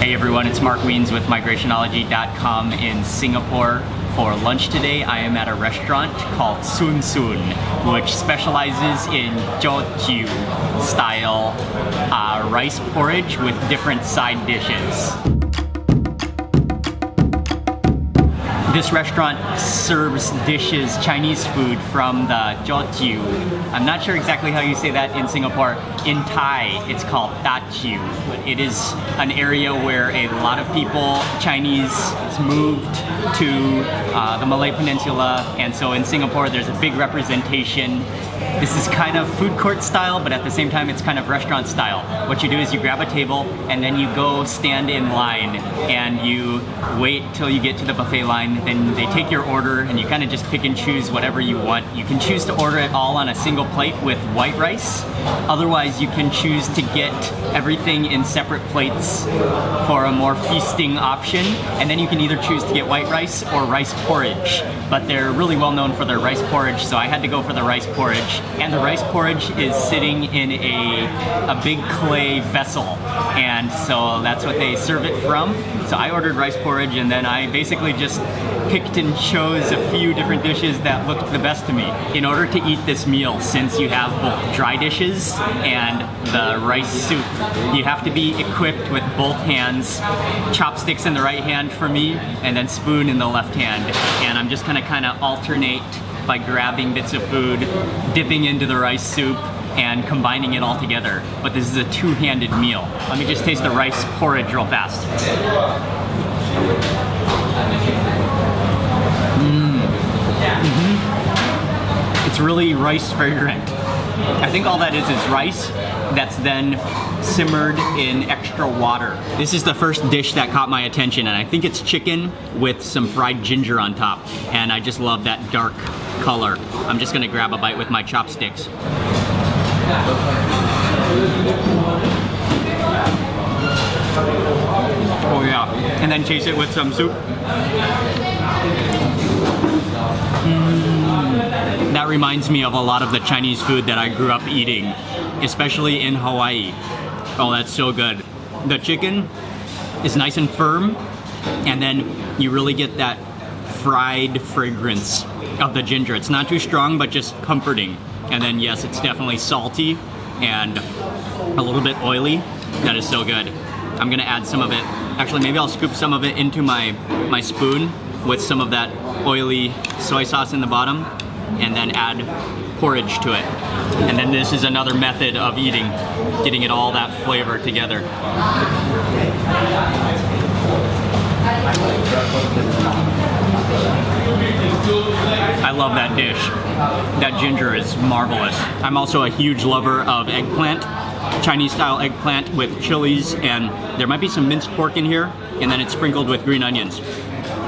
Hey everyone, it's Mark Wiens with migrationology.com in Singapore. For lunch today, I am at a restaurant called Sun Sun, which specializes in Teochew style rice porridge with different side dishes. This restaurant serves dishes, Chinese food from the Teochew. I'm not sure exactly how you say that in Singapore. In Thai, it's called Teochew. It is an area where a lot of people, Chinese, has moved to the Malay Peninsula, and so in Singapore there's a big representation. This is kind of food court style, but at the same time it's kind of restaurant style. What you do is you grab a table and then you go stand in line and you wait till you get to the buffet line. Then they take your order and you kind of just pick and choose whatever you want. You can choose to order it all on a single plate with white rice. Otherwise you can choose to get everything in separate plates for a more feasting option. And then you can either choose to get white rice or rice porridge. But they're really well known for their rice porridge, so I had to go for the rice porridge. And the rice porridge is sitting in a big clay vessel, and so that's what they serve it from. So I ordered rice porridge, and then I basically just picked and chose a few different dishes that looked the best to me. In order to eat this meal, since you have both dry dishes and the rice soup, you have to be equipped with both hands, chopsticks in the right hand for me, and then spoon in the left hand. And I'm just gonna kind of alternate by grabbing bits of food, dipping into the rice soup, and combining it all together. But this is a two-handed meal. Let me just taste the rice porridge real fast. It's really rice fragrant. I think all that is rice that's then simmered in extra water. This is the first dish that caught my attention, and I think it's chicken with some fried ginger on top. And I just love that dark color. I'm just gonna grab a bite with my chopsticks. Oh yeah, and then chase it with some soup. That reminds me of a lot of the Chinese food that I grew up eating, especially in Hawaii. Oh, that's so good. The chicken is nice and firm, and then you really get that fried fragrance of the ginger. It's not too strong, but just comforting. And then yes, it's definitely salty and a little bit oily. That is so good. I'm gonna add some of it. Actually, maybe I'll scoop some of it into my spoon with some of that oily soy sauce in the bottom, and then add porridge to it. And then this is another method of eating, getting it all that flavor together. I love that dish. That ginger is marvelous. I'm also a huge lover of eggplant, Chinese style eggplant with chilies, and there might be some minced pork in here, and then it's sprinkled with green onions.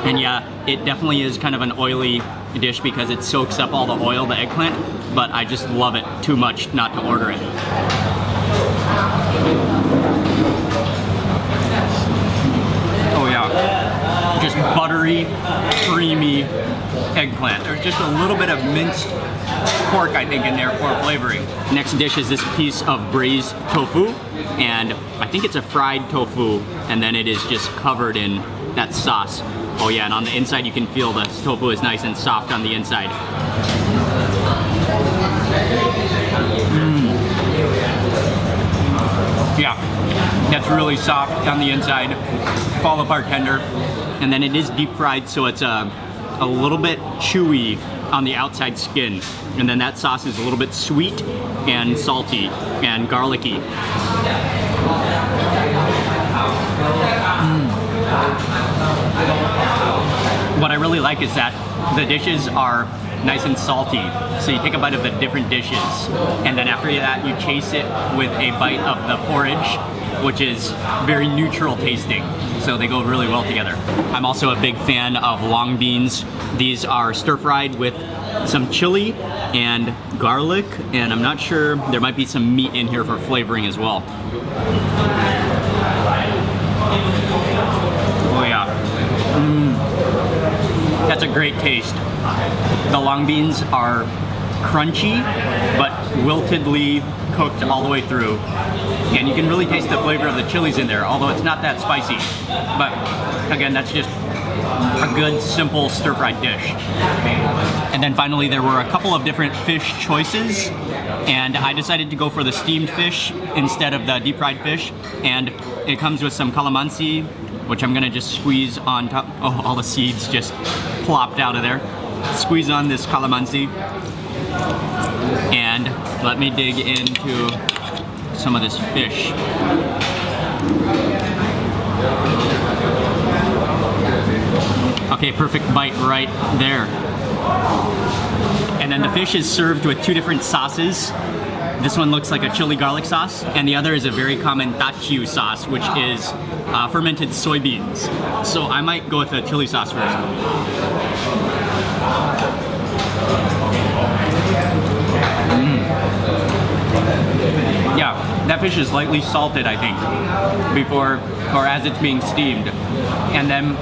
And yeah, it definitely is kind of an oily dish because it soaks up all the oil, the eggplant, but I just love it too much not to order it. Oh yeah, just buttery, creamy eggplant. There's just a little bit of minced pork, I think, in there for flavoring. Next dish is this piece of braised tofu, and I think it's a fried tofu, and then it is just covered in that sauce. Oh yeah, and on the inside you can feel the tofu is nice and soft on the inside. Yeah, that's really soft on the inside, fall apart tender, and then it is deep fried, so it's a little bit chewy on the outside skin, and then that sauce is a little bit sweet and salty and garlicky. What I really like is that the dishes are nice and salty. So you take a bite of the different dishes, and then after that you chase it with a bite of the porridge, which is very neutral tasting. So they go really well together. I'm also a big fan of long beans. These are stir-fried with some chili and garlic, and I'm not sure, there might be some meat in here for flavoring as well. Oh yeah. That's a great taste. The long beans are crunchy, but wiltedly cooked all the way through. And you can really taste the flavor of the chilies in there, although it's not that spicy. But again, that's just a good, simple stir-fried dish. And then finally, there were a couple of different fish choices, and I decided to go for the steamed fish instead of the deep-fried fish. And it comes with some calamansi, which I'm gonna just squeeze on top. Oh, all the seeds just plopped out of there. Squeeze on this calamansi, and let me dig into some of this fish. Okay, perfect bite right there. And then the fish is served with two different sauces. This one looks like a chili garlic sauce, and the other is a very common Teochew sauce, which is fermented soybeans. So I might go with the chili sauce first. Yeah, that fish is lightly salted, I think, before, or as it's being steamed. And then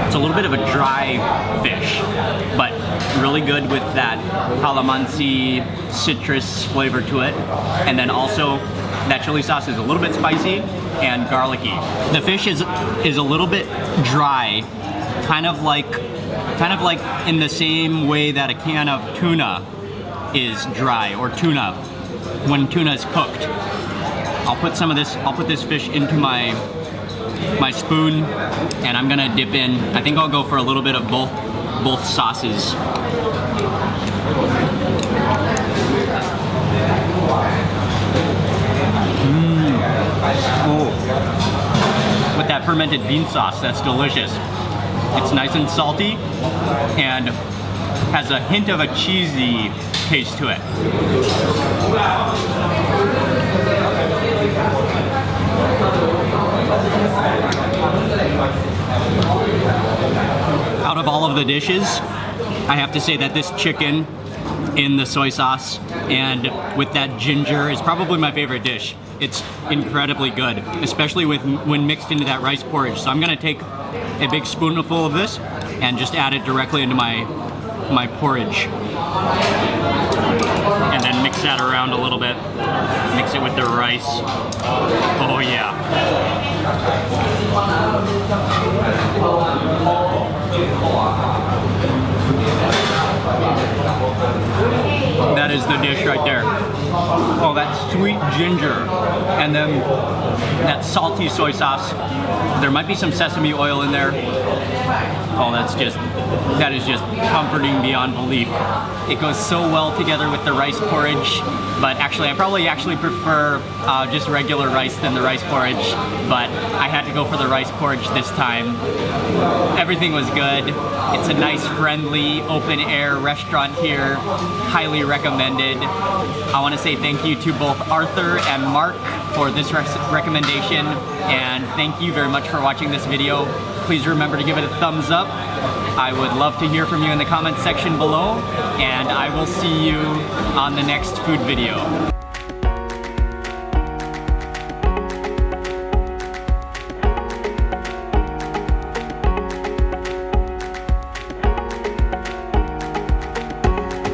it's a little bit of a dry fish, but really good with that calamansi citrus flavor to it. And then also that chili sauce is a little bit spicy and garlicky. The fish is a little bit dry, kind of like in the same way that a can of tuna is dry, or tuna when tuna is cooked. I'll put this fish into my spoon, and I'm gonna dip in. I think I'll go for a little bit of both sauces. Oh. With that fermented bean sauce, that's delicious. It's nice and salty and has a hint of a cheesy taste to it. Out of all of the dishes, I have to say that this chicken in the soy sauce and with that ginger is probably my favorite dish. It's incredibly good, especially when mixed into that rice porridge. So I'm gonna take a big spoonful of this and just add it directly into my porridge. And then mix that around a little bit. Mix it with the rice. Oh yeah. That is the dish right there. Oh, that sweet ginger, and then that salty soy sauce. There might be some sesame oil in there. Oh, that is just comforting beyond belief. It goes so well together with the rice porridge, but actually I probably prefer just regular rice than the rice porridge, but I had to go for the rice porridge this time. Everything was good. It's a nice, friendly, open-air restaurant here. Highly recommended. I want to say thank you to both Arthur and Mark for this recommendation, and thank you very much for watching this video. Please remember to give it a thumbs up. I would love to hear from you in the comments section below, and I will see you on the next food video.